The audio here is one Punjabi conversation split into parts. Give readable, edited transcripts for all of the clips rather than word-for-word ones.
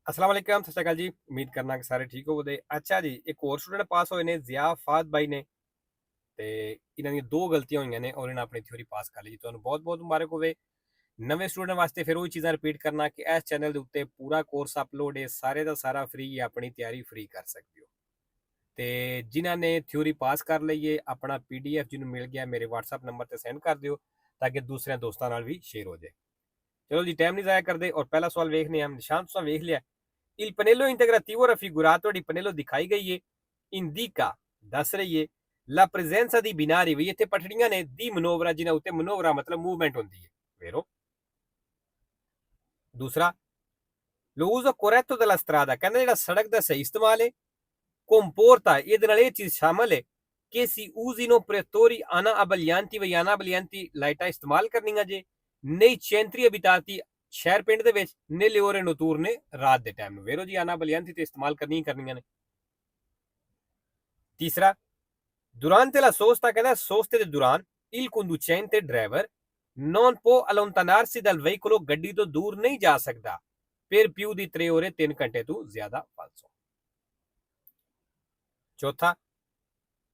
अस्सलाम वालेकुम, सत श्री अकाल जी। उम्मीद करना कि ਸਾਰੇ ਠੀਕ ਹੋਵੋਗੇ। ਅੱਛਾ ਜੀ, ਇੱਕ ਹੋਰ ਸਟੂਡੈਂਟ ਪਾਸ ਹੋਏ ਨੇ ਜ਼ਿਆ ਫਾਦ ਬਾਈ ਨੇ ਤੇ ਇਹਨਾਂ ਦੀਆਂ ਦੋ ਗਲਤੀਆਂ ਹੋਈਆਂ ਨੇ ਔਰ ਇਹਨਾਂ ਆਪਣੀ ਥਿਊਰੀ ਪਾਸ ਕਰ ਲਈ ਜੀ। ਤੁਹਾਨੂੰ ਬਹੁਤ ਬਹੁਤ ਮੁਬਾਰਕ ਹੋਵੇ। ਨਵੇਂ ਸਟੂਡੈਂਟ ਵਾਸਤੇ ਫਿਰ ਉਹ ਚੀਜ਼ਾਂ ਰਿਪੀਟ ਕਰਨਾ ਕਿ ਇਸ ਚੈਨਲ ਦੇ ਉੱਤੇ ਪੂਰਾ ਕੋਰਸ ਅਪਲੋਡ ਹੈ, ਸਾਰੇ ਦਾ ਸਾਰਾ ਫ੍ਰੀ, ਆਪਣੀ ਤਿਆਰੀ ਫ੍ਰੀ ਕਰ ਸਕਦੇ ਹੋ। ਤੇ ਜਿਨ੍ਹਾਂ ਨੇ ਥਿਊਰੀ ਪਾਸ ਕਰ ਲਈ ਹੈ ਆਪਣਾ PDF ਜਿਹਨੂੰ ਮਿਲ ਗਿਆ ਮੇਰੇ WhatsApp ਨੰਬਰ ਤੇ ਸੈਂਡ ਕਰ ਦਿਓ ਤਾਂ ਕਿ ਦੂਸਰਿਆਂ ਦੋਸਤਾਂ ਨਾਲ ਵੀ ਸ਼ੇਅਰ ਹੋ ਜਾਏ। ਚਲੋ ਜੀ, ਟਾਈਮ ਨਹੀਂ ਜ਼ਾਇਆ ਕਰਦੇ ਔਰ ਪਹਿਲਾ ਸਵਾਲ ਵੇਖਨੇ ਆ। ਨਿਸ਼ਾਨ ਤੁਸੀਂ ਵੇਖ ਲਿਆ। Il pannello integrativo raffigurato di pannello ਦਿਖਾਈ ਗਈ ਹੈ indica ਦੱਸ ਰਹੀ ਹੈ la presenza di binari ਵੀ ਇੱਥੇ ਪਟੜੀਆਂ ਨੇ ਦੀ ਮਨੋਵਰਾ ਜਿਨ੍ਹਾਂ ਉੱਤੇ ਮਨੋਵਰਾ ਮਤਲਬ ਮੂਵਮੈਂਟ ਹੁੰਦੀ ਹੈ। ਵੇਰੋ ਦੂਸਰਾ lo uso corretto della strada ਕਹਿੰਦਾ ਜਿਹੜਾ ਸੜਕ ਦਾ ਸਹੀ ਇਸਤੇਮਾਲ ਹੈ comporta ਇਹਦੇ ਨਾਲ ਇਹ ਚੀਜ਼ ਸ਼ਾਮਲ ਹੈ ਕਿ si usino pretori ana abbaglianti ਵੀ ana abbaglianti ਲਾਈਟਾਂ ਇਸਤੇਮਾਲ ਕਰਨੀਆਂ ਜੇ nei centri abitati ਸ਼ਹਿਰ ਪਿੰਡ ਦੇ ਵਿੱਚ ਨੇ ਲਿਓਰੇ ਨਤੂਰ ਨੇ ਰਾਤ ਦੇ ਟਾਈਮ ਨੂੰ ਵੇਰੋ ਜੀ ਆਨਾ ਬਲਿਆਂਤੀ ਤੇ ਇਸਤੇਮਾਲ ਕਰਨੀਆਂ ਨੇ। ਤੀਸਰਾ durante la sosta ਕਹਿੰਦਾ ਸੋਸਤੇ ਦੇ ਦੌਰਾਨ il conducente driver non può allontanarsi dal veicolo ਗੱਡੀ ਤੋਂ ਦੂਰ ਨਹੀਂ ਜਾ ਸਕਦਾ per più di 3 ore 3 ਘੰਟੇ ਤੋਂ ਜ਼ਿਆਦਾ ਫਾਲਸੋ। ਚੌਥਾ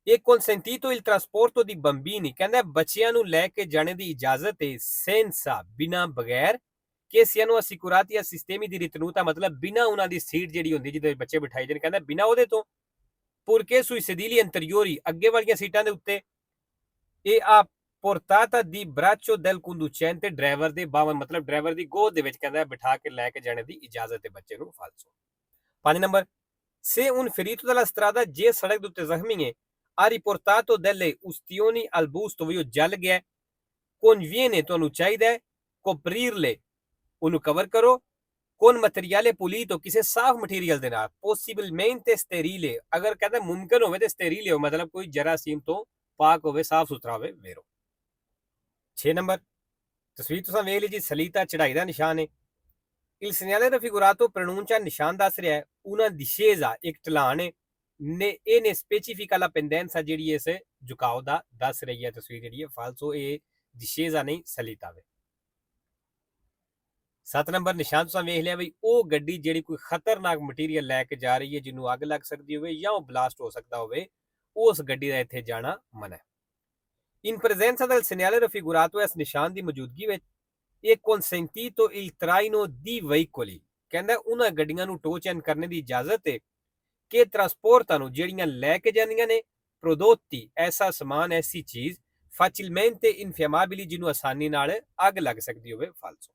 ਇਹ consentito il trasporto di bambini ਕਹਿੰਦਾ ਬੱਚਿਆਂ ਨੂੰ ਲੈ ਕੇ ਜਾਣੇ ਦੀ ਇਜਾਜ਼ਤ ਹੈ senza ਬਿਨਾ ਬਗੈਰ che siano assicurati a sistemi di ritenuta ਮਤਲਬ ਬਿਨਾ ਉਹਨਾਂ ਦੀ ਸੀਟ ਜਿਹੜੀ ਹੁੰਦੀ ਜਿਹਦੇ ਬੱਚੇ ਬਿਠਾਏ ਜਾਣ ਕਹਿੰਦਾ ਬਿਨਾ ਉਹਦੇ ਤੋਂ purché sui sedili anteriori ਅੱਗੇ ਵਾਲੀਆਂ ਸੀਟਾਂ ਦੇ ਉੱਤੇ ਇਹ ਆ portata di braccio del conducente driver ਦੇ ਬਾਵਨ ਮਤਲਬ ਡਰਾਈਵਰ ਦੀ ਗੋਦ ਦੇ ਵਿੱਚ ਕਹਿੰਦਾ ਬਿਠਾ ਕੇ ਲੈ ਕੇ ਜਾਣੇ ਦੀ ਇਜਾਜ਼ਤ ਹੈ ਬੱਚੇ ਨੂੰ ਫਾਲਸੋ। 5 number se un ferito della strada ਜੇ ਸੜਕ ਦੇ ਉੱਤੇ ਜ਼ਖਮੀ ਹੈ ha riportato delle ustioni al busto ਵੀ ਉਹ ਜਲ ਗਿਆ conviene ਤੁਹਾਨੂੰ ਚਾਹੀਦਾ ਹੈ coprirle ਉਹਨੂੰ ਕਵਰ ਕਰੋ con materiale pulito ਕਿਸੇ ਸਾਫ਼ ਮਟੀਰੀਅਲ ਦੇ ਨਾਲ possibilmente sterile ਅਗਰ ਕਹਿੰਦਾ ਮੁਮਕਿਨ ਹੋਵੇ ਤੇ ਸਟੇਰੀਲ ਹੋ ਮਤਲਬ ਕੋਈ ਜਰਾਸੀਮ ਤੋਂ ਪਾਕ ਹੋਵੇ ਸਾਫ਼ ਸੁਥਰਾ ਹੋਵੇ ਵੇਰੋ। 6 ਨੰਬਰ ਤਸਵੀਰ ਤੁਸੀਂ ਵੇਖ ਲਈ ਜੀ ਸਲੀਤਾ ਚੜਾਈ ਦਾ ਨਿਸ਼ਾਨ ਹੈ il segnale raffigurato pronuncia ਨਿਸ਼ਾਨ ਦੱਸ ਰਿਹਾ ਹੈ una discesa ਇੱਕ ਢਲਾਣ ਹੈ ਨੇ ਇਹਨੇ specifica la pendenza ਜਿਹੜੀ ਇਸ ਝੁਕਾਓ ਦਾ ਦੱਸ ਰਹੀ ਹੈ ਤਸਵੀਰ ਜਿਹੜੀ ਹੈ ਫਾਲਸੋ ਇਹ discesa ਨਹੀਂ ਸਲੀਤਾ ਵੇ। 7 ਨੰਬਰ ਨਿਸ਼ਾਨ ਤੁਸੀਂ ਵੇਖ ਲਿਆ ਵੀ ਉਹ ਗੱਡੀ ਜਿਹੜੀ ਕੋਈ ਖਤਰਨਾਕ ਮਟੀਰੀਅਲ ਲੈ ਕੇ ਜਾ ਰਹੀ ਹੈ ਜਿਹਨੂੰ ਅੱਗ ਲੱਗ ਸਕਦੀ ਹੋਵੇ ਜਾਂ ਉਹ ਬਲਾਸਟ ਹੋ ਸਕਦਾ ਹੋਵੇ ਉਸ ਗੱਡੀ ਦਾ ਇੱਥੇ ਜਾਣਾ ਮਨਾ ਹੈ। in presenza del segnale raffigurato ਇਸ ਨਿਸ਼ਾਨ ਦੀ ਮੌਜੂਦਗੀ ਵਿੱਚ ਇਹ consentito il traino di veicoli ਕਹਿੰਦਾ ਉਹਨਾਂ ਗੱਡੀਆਂ ਨੂੰ ਟੋ ਚੈਨ ਕਰਨ ਦੀ ਇਜਾਜ਼ਤ ਹੈ ਕਿ ਟਰਾਂਸਪੋਰਟਾਂ ਨੂੰ ਜਿਹੜੀਆਂ ਲੈ ਕੇ ਜਾਂਦੀਆਂ ਨੇ prodotti ਐਸਾ ਸਮਾਨ ਐਸੀ ਚੀਜ਼ facilmente infiammabili ਜਿਹਨੂੰ ਆਸਾਨੀ ਨਾਲ ਅੱਗ ਲੱਗ ਸਕਦੀ ਹੋਵੇ ਫਾਲਸੋ।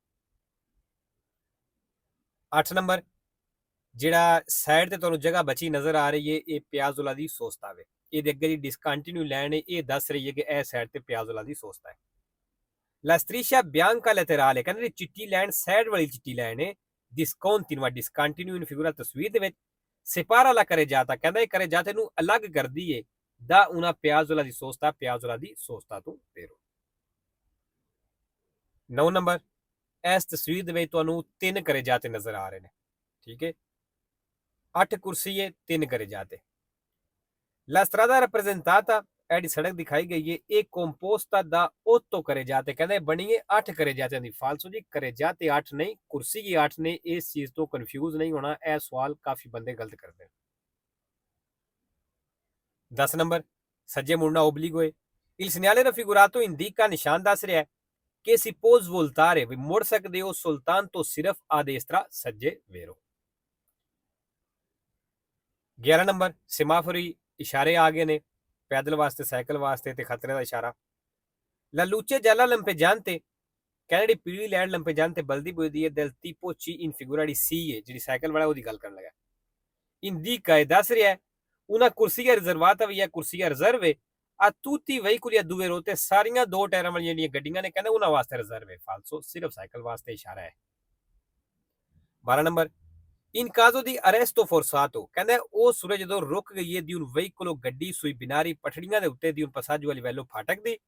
8 ਨੰਬਰ ਜਿਹੜਾ ਸਾਈਡ ਤੇ ਤੁਹਾਨੂੰ ਜਗ੍ਹਾ ਬਚੀ ਨਜ਼ਰ ਆ ਰਹੀ ਹੈ ਇਹ ਪਿਆਜ਼ੋਲਾ ਦੀ ਸੋਸਤਾ ਵੇ ਇਹਦੇ ਅੱਗੇ ਦੀ ਡਿਸਕੰਟੀਨਿਊ ਲਾਈਨ ਹੈ ਇਹ ਦੱਸ ਰਹੀ ਹੈ ਕਿ ਇਹ ਸਾਈਡ ਤੇ ਪਿਆਜ਼ੋਲਾ ਦੀ ਸੋਸਤਾ ਹੈ। La striscia bianca laterale ਕਹਿੰਦੇ ਚਿੱਟੀ ਲਾਈਨ ਸਾਈਡ ਵਾਲੀ ਚਿੱਟੀ ਲਾਈਨ ਹੈ discontinua discontinue in figura ਤਸਵੀਰ ਦੇ ਵਿੱਚ separa la carreggiata ਕਹਿੰਦਾ ਇਹ carreggiata ਨੂੰ ਅਲੱਗ ਕਰਦੀ ਹੈ ਦਾ una piazzola di sosta piazzola ਦੀ ਸੋਸਤਾ ਤੋਂ ਵੇਰੋ। 9 ਨੰਬਰ ਇਸ ਤਸਵੀਰ ਦੇ ਵਿੱਚ ਤੁਹਾਨੂੰ 3 carreggiate ਨਜ਼ਰ ਆ ਰਹੇ ਨੇ ਠੀਕ ਹੈ 8 ਕੁਰਸੀ ਹੈ 3 carreggiate। La strada rappresentata ਐਡੀ ਸੜਕ ਦਿਖਾਈ ਗਈ ਹੈ ਇਹ ਕੰਪੋਸਟਾ ਦਾ 8 carreggiate ਕਹਿੰਦੇ ਬਣੀ ਹੈ 8 carreggiate ਦੀ ਫਾਲਸੋ ਜੀ carreggiate 8 ਨਹੀਂ ਕੁਰਸੀ ਹੀ 8 ਨੇ ਇਸ ਚੀਜ਼ ਤੋਂ ਕਨਫਿਊਜ਼ ਨਹੀਂ ਹੋਣਾ ਇਹ ਸਵਾਲ ਕਾਫੀ ਬੰਦੇ ਗਲਤ ਕਰਦੇ ਨੇ। 10 ਨੰਬਰ ਸੱਜੇ ਮੁੜਨਾ ਓਬਲੀਗੋ ਹੈ il segnale raffigurato indica ਨਿਸ਼ਾਨ ਦੱਸ ਰਿਹਾ ਹੈ ਕਿ si può svoltare ਵੀ ਮੁੜ ਸਕਦੇ ਹੋ ਸੁਲਤਾਨ ਸਿਰਫ a destra ਸੱਜੇ ਵੇਰੋ। 11 ਨੰਬਰ ਸਿਮਾਫੋਰੀ ਇਸ਼ਾਰੇ ਆ ਗਏ ਨੇ ਪੈਦਲ ਵਾਸਤੇ ਸਾਈਕਲ ਵਾਸਤੇ ਤੇ ਖਤਰੇ ਦਾ ਇਸ਼ਾਰਾ। La luce gialla lampeggiante ਕਹਿੰਦੇ ਜਿਹੜੀ ਪੀਲੀ ਲਾਈਟ ਲੰਪੇਜਾਂਤੇ ਬਲਦੀ ਬੁਝਦੀ ਹੈ del tipo C in figura di C ਹੈ ਜਿਹੜੀ ਸਾਈਕਲ ਵਾਲਾ ਉਹਦੀ ਗੱਲ ਕਰਨ ਲੱਗਾ। indica ਦੱਸ ਰਿਹਾ ਹੈ una corsia riservata ਵੀ ਹੈ ਕੁਰਸੀਆ ਰਿਜ਼ਰਵ ਹੈ a tutti i veicoli a due ruote ਸਾਰੀਆਂ ਦੋ ਟਾਇਰਾਂ ਵਾਲੀਆਂ ਜਿਹੜੀਆਂ ਗੱਡੀਆਂ ਨੇ ਕਹਿੰਦੇ ਉਹਨਾਂ ਵਾਸਤੇ ਰਿਜ਼ਰਵ ਹੈ ਫਾਲਸੋ ਸਿਰਫ ਸਾਈਕਲ ਵਾਸਤੇ ਇਸ਼ਾਰਾ ਹੈ। 12 number in caso di arresto forzato ਕਹਿੰਦਾ ਉਹ ਸੂਰਜ ਜਦੋਂ ਰੁਕ ਗਈ ਹੈ ਦੀ un veicolo ਗੱਡੀ sui binari ਪਟੜੀਆਂ ਦੇ ਉੱਤੇ ਦੀ un passaggio a livello ਫਾਟਕ ਦੀ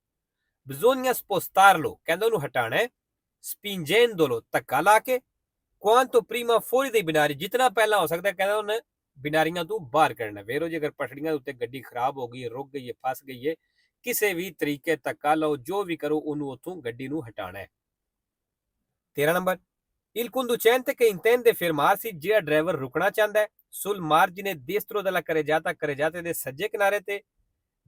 bisogna spostarlo ਕਹਿੰਦਾ ਉਹਨੂੰ ਹਟਾਣਾ ਹੈ spingendolo ਧੱਕਾ ਲਾ ਕੇ quanto prima fuori dei binari ਜਿਤਨਾ ਪਹਿਲਾਂ ਹੋ ਸਕਦਾ ਕਹਿੰਦਾ ਉਹਨੇ ਬਿਨਾਰੀਆਂ ਤੋਂ ਬਾਹਰ ਕੱਢਣਾ ਵੇਰੋ ਜੇ ਅਗਰ ਪਟੜੀਆਂ ਦੇ ਉੱਤੇ ਗੱਡੀ ਖਰਾਬ ਹੋ ਗਈ ਹੈ ਰੁਕ ਗਈ ਹੈ ਫਸ ਗਈ ਹੈ ਕਿਸੇ ਵੀ ਤਰੀਕੇ ਧੱਕਾ ਲਓ ਜੋ ਵੀ ਕਰੋ ਉਹਨੂੰ ਉੱਥੋਂ ਗੱਡੀ ਨੂੰ ਹਟਾਣਾ ਹੈ। 13 number Il conducente che intende fermarsi, ਜਿਹੜਾ ਡਰਾਈਵਰ ਰੁਕਣਾ ਚਾਹੁੰਦਾ ਹੈ, sul margine destro della carreggiata ਦੇ ਸੱਜੇ ਕਿਨਾਰੇ ਤੇ,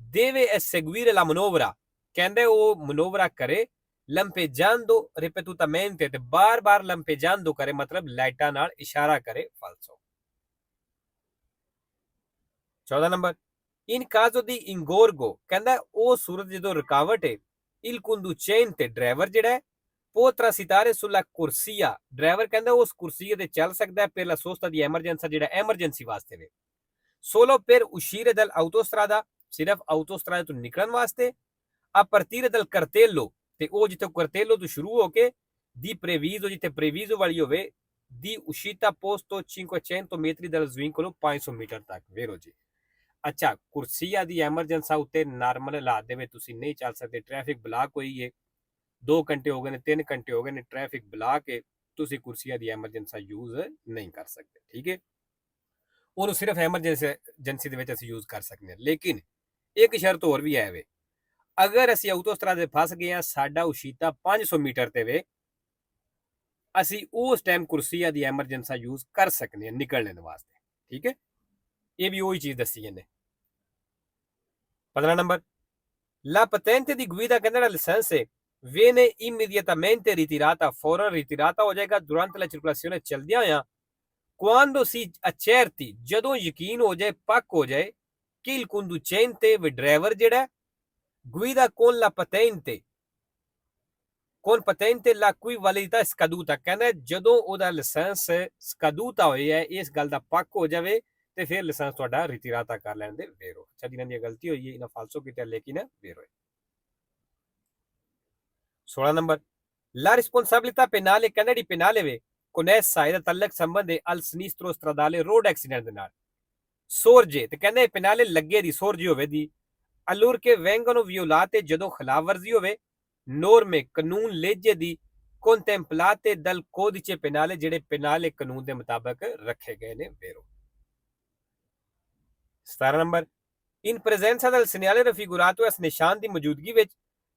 deve eseguire la manovra, ਕਹਿੰਦੇ ਉਹ ਮਨੋਵਰਾ ਕਰੇ, lampeggiando ripetutamente, ਤੇ ਬਾਰ-ਬਾਰ lampeggiando ਕਰੇ ਮਤਲਬ ਲਾਈਟਾਂ ਨਾਲ ਇਸ਼ਾਰਾ ਕਰੇ, falso। 14 number, in caso di ingorgo, ਕਹਿੰਦਾ ਉਹ ਸੂਰਤ ਜਦੋਂ ਰੁਕਾਵਟ ਹੈ, il conducente, ਡਰਾਈਵਰ ਜਿਹੜਾ ਹੈ, può transitare sulla corsia, driver ਕਹਿੰਦਾ ਉਸ ਕੁਰਸੀ ਤੇ ਚੱਲ ਸਕਦਾ ਹੈ per la sosta di emergenza, ਜਿਹੜਾ ਐਮਰਜੈਂਸੀ ਵਾਸਤੇ ਵੇ, solo per uscire dall'autostrada, ਸਿਰਫ ਆਟੋਸਟਰਾਦਾ ਤੋਂ ਨਿਕਲਣ ਵਾਸਤੇ, a partire dal cartello, ਤੇ ਉਹ ਜਿੱਥੇ cartello ਤੋਂ ਸ਼ੁਰੂ ਹੋ ਕੇ, di previso, ਜਿੱਥੇ previso ਵਾਲੀ ਹੋਵੇ, di uscita posto 500 metri dal svincolo, 500 metre ਤੱਕ, ਵੇਰੋ ਜੀ। ਅੱਛਾ, ਕੁਰਸੀਆ ਦੀ ਐਮਰਜੈਂਸਾ ਉੱਤੇ ਨਾਰਮਲ ਹਾਲਾਤ ਦੇ ਵਿੱਚ ਤੁਸੀਂ ਨਹੀਂ ਚੱਲ ਸਕਦੇ, ਟ੍ਰੈਫਿਕ ਬਲਾਕ ਹੋਈ ਹੈ, 2 ਘੰਟੇ ਹੋ ਗਏ ਨੇ, 3 ਘੰਟੇ ਹੋ ਗਏ ਨੇ, ਟ੍ਰੈਫਿਕ ਬਲਾਕ ਹੈ, ਤੁਸੀਂ ਕੁਰਸੀਆ ਦੀ ਐਮਰਜੈਂਸਾ ਯੂਜ਼ ਨਹੀਂ ਕਰ ਸਕਦੇ, ਠੀਕ ਹੈ। ਉਹਨੂੰ ਸਿਰਫ ਐਮਰਜੈਂਸੀ ਦੇ ਵਿੱਚ ਅਸੀਂ ਯੂਜ਼ ਕਰ ਸਕਦੇ ਹਾਂ। ਲੇਕਿਨ ਇੱਕ ਸ਼ਰਤ ਹੋਰ ਵੀ ਹੈ ਵੇ, ਅਗਰ ਅਸੀਂ ਆਟੋਸਟਰਾਦੇ ਫਸ ਗਏ ਹਾਂ, ਸਾਡਾ ਉਸ਼ੀਤਾ 500 ਮੀਟਰ ਤੇ ਵੇ, ਅਸੀਂ ਉਸ ਟਾਈਮ ਕੁਰਸੀਆ ਦੀ ਐਮਰਜੈਂਸਾ ਯੂਜ਼ ਕਰ ਸਕਦੇ ਹਾਂ ਨਿਕਲਣ ਵਾਸਤੇ, ਠੀਕ ਹੈ। ਇਹ ਵੀ ਉਹੀ ਚੀਜ਼ ਦੱਸੀ ਇਹਨੇ। 15 number, la patente di guida, ਕਹਿੰਦਾ ਜਿਹੜਾ ਲਾਇਸੈਂਸ ਹੈ, viene immediatamente ritirata, ਫੌਰਨ ਰਿਟਿਰਾਤਾ ਹੋ ਜਾਏਗਾ durante la circolazione, ਚਲਦਿਆਂ ਹੋਇਆਂ, quando si accerti, ਜਦੋਂ ਯਕੀਨ ਹੋ ਜਾਏ, ਪੱਕ ਹੋ ਜਾਏ, ਕਿ il conducente, ਡਰਾਈਵਰ ਜਿਹੜਾ, guida con la patente, la cui validità scaduta, ਕਹਿੰਦਾ ਜਦੋਂ ਉਹਦਾ ਲਾਇਸੈਂਸ scaduta ਹੋਇਆ ਹੈ, ਇਸ ਗੱਲ ਦਾ ਪੱਕ ਹੋ ਜਾਵੇ, ਤੇ ਫਿਰ ਲਾਇਸੈਂਸ ਤੁਹਾਡਾ ਰਿਟਿਰਾਤਾ ਕਰ ਲੈਣ ਦੇ ਵੇਰੋ। ਅੱਛਾ, ਜਿਨ੍ਹਾਂ ਦੀ ਗਲਤੀ ਹੋਈ ਹੈ ਇਹਨਾਂ ਫਾਲਸੋ ਕੀਤਾ, ਲੇਕਿਨ ਵੇਰੋ ਹੈ। 16 ਨੰਬਰ, la responsabilità penale, ਕਹਿੰਦਾ ਜਿਹੜੀ penale ਵੇ, connessa, ਇਹਦਾ ਤਲਕ ਸੰਬੰਧ ਹੈ al sinistro stradale, road accident ਦੇ ਨਾਲ, sorge, ਤੇ ਕਹਿੰਦੇ penale ਲੱਗੇ ਦੀ, sorge ਹੋਵੇ ਦੀ, allora che vengono violate, ਜਦੋਂ ਖਿਲਾਫਵਰਜ਼ੀ ਹੋਵੇ, norme, ਕਾਨੂੰਨ, legge ਦੀ, contemplate dal codice penale, ਜਿਹੜੇ penale ਕਾਨੂੰਨ ਦੇ ਮੁਤਾਬਕ ਰੱਖੇ ਗਏ ਨੇ, ਵੇਰੋ। 17 number, in presenza del segnale raffigurato, ਇਸ ਨਿਸ਼ਾਨ ਦੀ ਮੌਜੂਦਗੀ ਵਿੱਚ,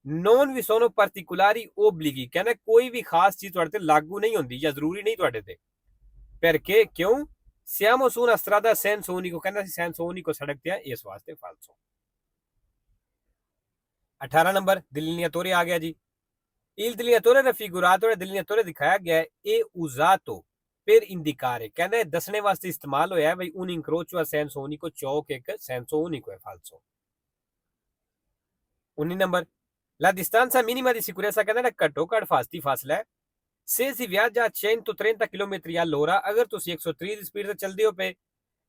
non vi sono particolari obblighi, ਕਹਿੰਦਾ ਕੋਈ ਵੀ ਖਾਸ ਚੀਜ਼ ਤੁਹਾਡੇ ਤੇ ਲਾਗੂ ਨਹੀਂ ਹੁੰਦੀ ਜਾਂ ਜ਼ਰੂਰੀ ਨਹੀਂ ਤੁਹਾਡੇ ਤੇ, perché, ਕਿਉਂ, siamo su una strada senso unico, ਕਹਿੰਦਾ ਅਸੀਂ senso unico ਸੜਕ ਤੇ ਆ, ਇਸ ਵਾਸਤੇ ਫਾਲਸੋ। 18 ਨੰਬਰ, delineatore ਆ ਗਿਆ ਜੀ। il delineatore raffigurato, delineatore ਦਿਖਾਇਆ ਗਿਆ ਹੈ, ਇਹ usato per indicare, ਕਹਿੰਦਾ ਇਹ ਦੱਸਣੇ ਵਾਸਤੇ ਇਸਤੇਮਾਲ ਹੋਇਆ ਹੈ ਬਈ un incrocio a senso unico, ਚੌਕ ਇੱਕ senso unico ਹੈ, ਫਾਲਸੋ। 19 number, la distanza minima di sicurezza, ਕਹਿੰਦਾ ਘੱਟੋ ਘੱਟ ਫਾਸਤੀ ਫਾਸਲਾ ਹੈ, se si viaggia a 130 km all'ora, ਅਗਰ ਤੁਸੀਂ 130 ਦੀ ਸਪੀਡ ਤੇ ਚੱਲਦੇ ਹੋ ਪਏ,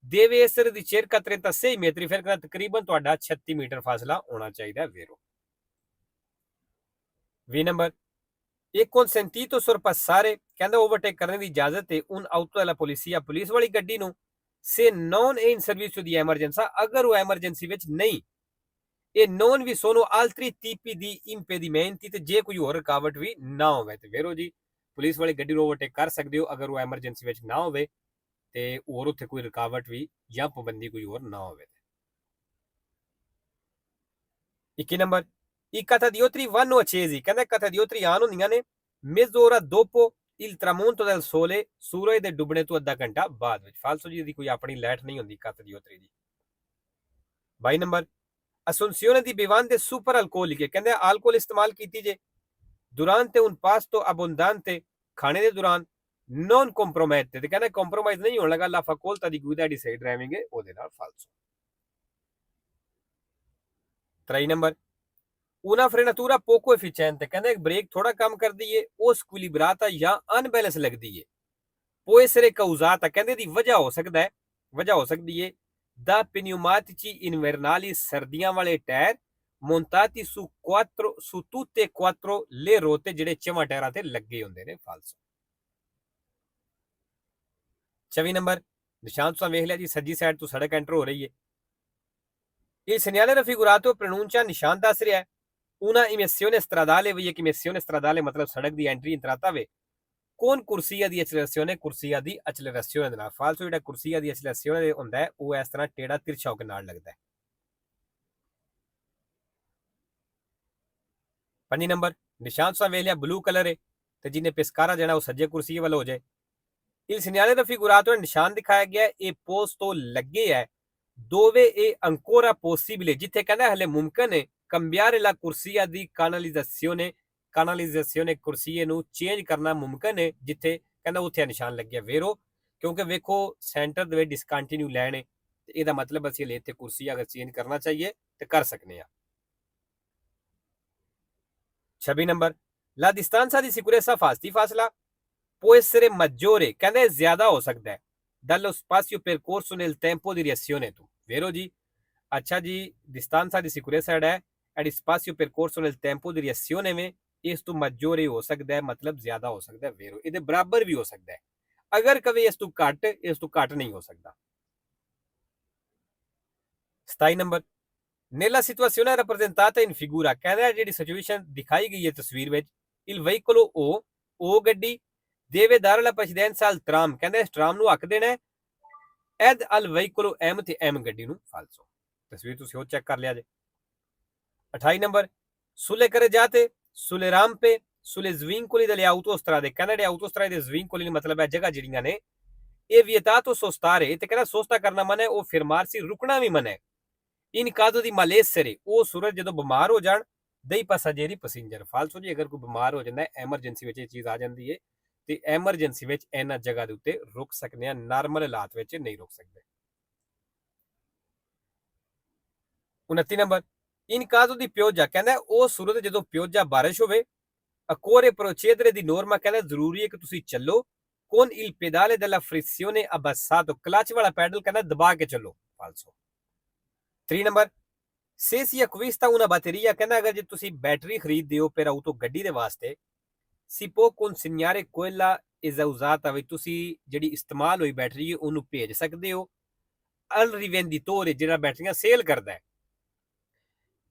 deve essere di circa 36 metri, ਫਿਰ ਕਹਿੰਦਾ ਤਕਰੀਬਨ ਤੁਹਾਡਾ 36 ਮੀਟਰ ਫਾਸਲਾ ਹੋਣਾ ਚਾਹੀਦਾ ਹੈ, ਵੇਰੋ। 20 ਨੰਬਰ, ਇਹ consentito sorpassare, ਕਹਿੰਦਾ ਓਵਰਟੇਕ ਕਰਨ ਦੀ ਇਜਾਜ਼ਤ ਹੈ un auto della polizia, police ਵਾਲੀ ਗੱਡੀ ਨੂੰ, se non è in servizio di emergenza, ਅਗਰ ਉਹ ਐਮਰਜੈਂਸੀ ਵਿੱਚ ਨਹੀਂ, e non vi sono altri tipi di impedimenti, ਤੇ ਜੇ ਕੋਈ ਹੋਰ ਰੁਕਾਵਟ ਵੀ ਨਾ ਹੋਵੇ, ਤੇ ਵੇਰੋ ਜੀ ਪੁਲਿਸ ਵਾਲੀ ਗੱਡੀ ਨੂੰ ਓਵਰਟੇਕ ਕਰ ਸਕਦੇ ਹੋ ਅਗਰ ਉਹ ਐਮਰਜੈਂਸੀ ਵਿੱਚ ਨਾ ਹੋਵੇ ਤੇ ਹੋਰ ਉੱਥੇ ਕੋਈ ਰੁਕਾਵਟ ਵੀ ਜਾਂ ਪਾਬੰਦੀ ਕੋਈ ਹੋਰ ਨਾ ਹੋਵੇ। 21 number, i catadiotri vanno accesi, ਕਹਿੰਦਾ catadiotri ਆਨ ਹੁੰਦੀਆਂ ਨੇ mezz'ora dopo il tramonto del sole, ਸੂਰਜ ਦੇ ਡੁੱਬਣੇ ਤੋਂ ਅੱਧਾ ਘੰਟਾ ਬਾਅਦ ਵਿੱਚ, ਫਾਲਸੋ ਜੀ ਦੀ ਕੋਈ ਆਪਣੀ ਲਾਈਟ ਨਹੀਂ ਹੁੰਦੀ catadiotri ਦੀ। 22 number, assunzione di bevande superalcoliche, ਕਹਿੰਦੇ alcol ਇਸਤੇਮਾਲ ਕੀਤੀ ਜੇ durante un pasto abbondante, ਖਾਣੇ ਦੇ ਦੌਰਾਨ, non compromette, ਤੇ ਕਹਿੰਦਾ ਕੰਪਰੋਮਾਈਜ਼ ਨਹੀਂ ਹੋਣ ਲੱਗਾ la facoltà di guida di safe driving, ਉਹਦੇ ਨਾਲ ਫਾਲਸੋ। 23 number, una frenatura poco efficiente, ਕਹਿੰਦਾ ਇੱਕ ਬ੍ਰੇਕ ਥੋੜਾ ਕੰਮ ਕਰਦੀ ਏ, ਉਹ squilibrata ਜਾਂ ਅਨਬੈਲੈਂਸ ਲੱਗਦੀ ਏ, può essere causata, ਕਹਿੰਦੇ ਦੀ ਵਜ੍ਹਾ ਹੋ ਸਕਦੀ ਏ da pneumatici invernali, ਸਰਦੀਆਂ ਵਾਲੇ tyre, montati su tutte e quattro le ruote, ਜਿਹੜੇ ਚਵਾਂ ਟਾਇਰਾਂ ਤੇ ਲੱਗੇ ਹੁੰਦੇ ਨੇ, ਫਾਲਸੋ। 24 ਨੰਬਰ, ਨਿਸ਼ਾਨ ਤੁਸੀਂ ਵੇਖ ਲਿਆ ਜੀ, ਸੱਜੀ ਸਾਈਡ ਤੋਂ ਸੜਕ ਐਂਟਰ ਹੋ ਰਹੀ ਹੈ, il segnale raffigurato pronuncia, ਨਿਸ਼ਾਨ ਦੱਸ ਰਿਹਾ ਹੈ una emissione stradale, ਵੀ ਇੱਕ emissione stradale ਮਤਲਬ ਸੜਕ ਦੀ ਐਂਟਰੀ entrata ਵੇ, con corsia di accelerazione, corsia di accelerazione ਦੇ ਨਾਲ, ਫਾਲਸੋ ਜਿਹੜਾ corsia di accelerazione ਹੁੰਦਾ ਹੈ ਉਹ ਇਸ ਤਰ੍ਹਾਂ ਟੇੜਾ ਤਿਰਛਾ ਹੋ ਕੇ ਨਾਲ ਲੱਗਦਾ ਹੈ। 5 ਨੰਬਰ, ਨਿਸ਼ਾਨ ਤੁਸੀਂ ਵੇਖ ਲਿਆ ਬਲੂ ਕਲਰ ਹੈ, ਤੇ ਜਿਹਨੇ ਪਿਸਕਾਰਾ ਜਾਣਾ ਉਹ ਸੱਜੇ ਕੁਰਸੀ ਵੱਲ ਹੋ ਜਾਏ। Il segnale raffigurato è ਨਿਸ਼ਾਨ ਦਿਖਾਇਆ ਗਿਆ ਇਹ ਪੋਸਟ ਤੋਂ ਲੱਗੇ ਹੈ dove è ancora possibile ਜਿੱਥੇ ਕਹਿੰਦਾ ਹਲੇ ਮੁਮਕਨ ਹੈ cambiare la corsia di canalizzazione ਕੁਰਸੀਏ ਨੂੰ ਚੇਂਜ ਕਰਨਾ ਮੁਮਕਨ ਹੈ ਜਿੱਥੇ ਕਹਿੰਦਾ ਉੱਥੇ ਨਿਸ਼ਾਨ ਲੱਗਿਆ ਵੇਰੋ ਕਿਉਂਕਿ ਵੇਖੋ ਸੈਂਟਰ ਦੇ ਵਿੱਚ ਡਿਸਕੰਟੀਨਿਊ ਲੈਣ ਹੈ ਤੇ ਇਹਦਾ ਮਤਲਬ ਅਸੀਂ ਹਲੇ ਇੱਥੇ ਕੁਰਸੀ ਅਗਰ ਚੇਂਜ ਕਰਨਾ ਚਾਹੀਏ ਤੇ ਕਰ ਸਕਨੇ ਆ। 26 number la distanza di sicurezza fasti ਫਾਸਲਾ può essere maggiore ਕਹਿੰਦੇ ਜ਼ਿਆਦਾ ਹੋ ਸਕਦਾ ਹੈ dallo spazio percorso nel tempo di reazione tu vero ਜੀ। ਅੱਛਾ ਜੀ distanza di sicurezza ਜਿਹੜਾ ਹੈ ਐਡੀ spazio percorso nel tempo di reazione में ਇਸ ਤੋਂ maggiore ਹੋ ਸਕਦਾ ਹੈ ਮਤਲਬ ਜ਼ਿਆਦਾ ਹੋ ਸਕਦਾ ਹੈ vero ਇਹਦੇ ਬਰਾਬਰ ਵੀ ਹੋ ਸਕਦਾ ਹੈ ਅਗਰ ਕਵੇ ਇਸ ਤੋਂ ਘੱਟ ਨਹੀਂ ਹੋ ਸਕਦਾ। 27 number nella situazione rappresentata in figura ਕਹਿੰਦਾ ਜਿਹੜੀ ਸਿਚੁਏਸ਼ਨ ਦਿਖਾਈ ਗਈ ਹੈ ਤਸਵੀਰ ਵਿੱਚ il veicolo o ਗੱਡੀ deve dare la precedenza al tram ਕਹਿੰਦਾ ਇਸ ਟਰਾਮ ਨੂੰ ਹੱਕ ਦੇਣਾ ਹੈ ed al veicolo M ਤੇ M ਗੱਡੀ ਨੂੰ ਫਾਲਸੋ। ਤਸਵੀਰ ਤੁਸੀਂ ਉਹ ਚੈੱਕ ਕਰ ਲਿਆ ਜੇ। 28 number sulle carreggiate sulle rampe sulle svincoli delle autostrade ਕਹਿੰਦਾ ਜਿਹੜੇ autostrade ਦੇ svincoli ਮਤਲਬ ਹੈ ਜਗ੍ਹਾ ਜਿਹੜੀਆਂ ਨੇ ਇਹ vietato sostare ਤੇ ਕਹਿੰਦਾ ਸੋਸਤਾ ਕਰਨਾ ਮਨਾ ਹੈ ਉਹ fermarsi ਰੁਕਣਾ ਵੀ ਮਨਾ ਹੈ in caso di malessere ਉਹ ਸੂਰਜ ਜਦੋਂ ਬਿਮਾਰ ਹੋ ਜਾਣ dei passeggeri passenger ਫਾਲਸੋ ਜੀ ਅਗਰ ਕੋਈ ਬਿਮਾਰ ਹੋ ਜਾਂਦਾ ਹੈ ਐਮਰਜੈਂਸੀ ਵਿੱਚ ਇਹ ਚੀਜ਼ ਆ ਜਾਂਦੀ ਹੈ ਤੇ ਐਮਰਜੈਂਸੀ ਵਿੱਚ ਇਹਨਾਂ ਜਗ੍ਹਾ ਦੇ ਉੱਤੇ ਰੁਕ ਸਕਦੇ ਆ ਨਾਰਮਲ ਹਾਲਾਤ ਵਿੱਚ ਨਹੀਂ ਰੁਕ ਸਕਦੇ। 29 number in caso di pioggia ਕਹਿੰਦਾ ਉਹ ਸੂਰਤ ਜਦੋਂ ਪਿਓਜਾ ਬਾਰਿਸ਼ ਹੋਵੇ ਅਕੋਰੇ ਪ੍ਰੋਚੇਦਰੇ ਦੀ ਨੋਰਮਾ ਕਹਿੰਦਾ ਜ਼ਰੂਰੀ ਹੈ ਕਿ ਤੁਸੀਂ ਚੱਲੋ con il pedale della frizione abbassato clutch ਵਾਲਾ ਪੈਡਲ ਕਹਿੰਦਾ ਦਬਾ ਕੇ ਚੱਲੋ ਫਾਲਸੋ। 3 number se si acquista una batteria ਕਹਿੰਦਾ ਅਗਰ ਜੇ ਤੁਸੀਂ ਬੈਟਰੀ ਖਰੀਦਦੇ ਹੋ per auto ਗੱਡੀ ਦੇ ਵਾਸਤੇ si può consegnare quella esausata ਵੀ ਤੁਸੀਂ ਜਿਹੜੀ ਇਸਤੇਮਾਲ ਹੋਈ ਬੈਟਰੀ ਹੈ ਉਹਨੂੰ ਭੇਜ ਸਕਦੇ ਹੋ al rivenditore ਜਿਹੜਾ ਬੈਟਰੀਆਂ ਸੇਲ ਕਰਦਾ ਹੈ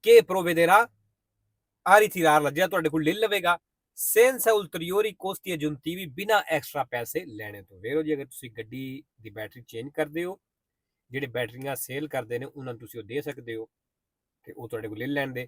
che provvederà a ritirarla ਜਿਹੜਾ ਤੁਹਾਡੇ ਕੋਲ ਲੈ ਲਵੇਗਾ senza ulteriori costi aggiuntivi ਬਿਨਾਂ ਐਕਸਟਰਾ ਪੈਸੇ ਲੈਣੇ ਤੋਂ। ਵੇਰੋ ਜੀ ਅਗਰ ਤੁਸੀਂ ਗੱਡੀ ਦੀ ਬੈਟਰੀ ਚੇਂਜ ਕਰਦੇ ਹੋ ਜਿਹੜੇ ਬੈਟਰੀਆਂ ਸੇਲ ਕਰਦੇ ਨੇ ਉਹਨਾਂ ਨੂੰ ਤੁਸੀਂ ਉਹ ਦੇ ਸਕਦੇ ਹੋ ਤੇ ਉਹ ਤੁਹਾਡੇ ਕੋਲ ਲੈ ਲੈਣ ਦੇ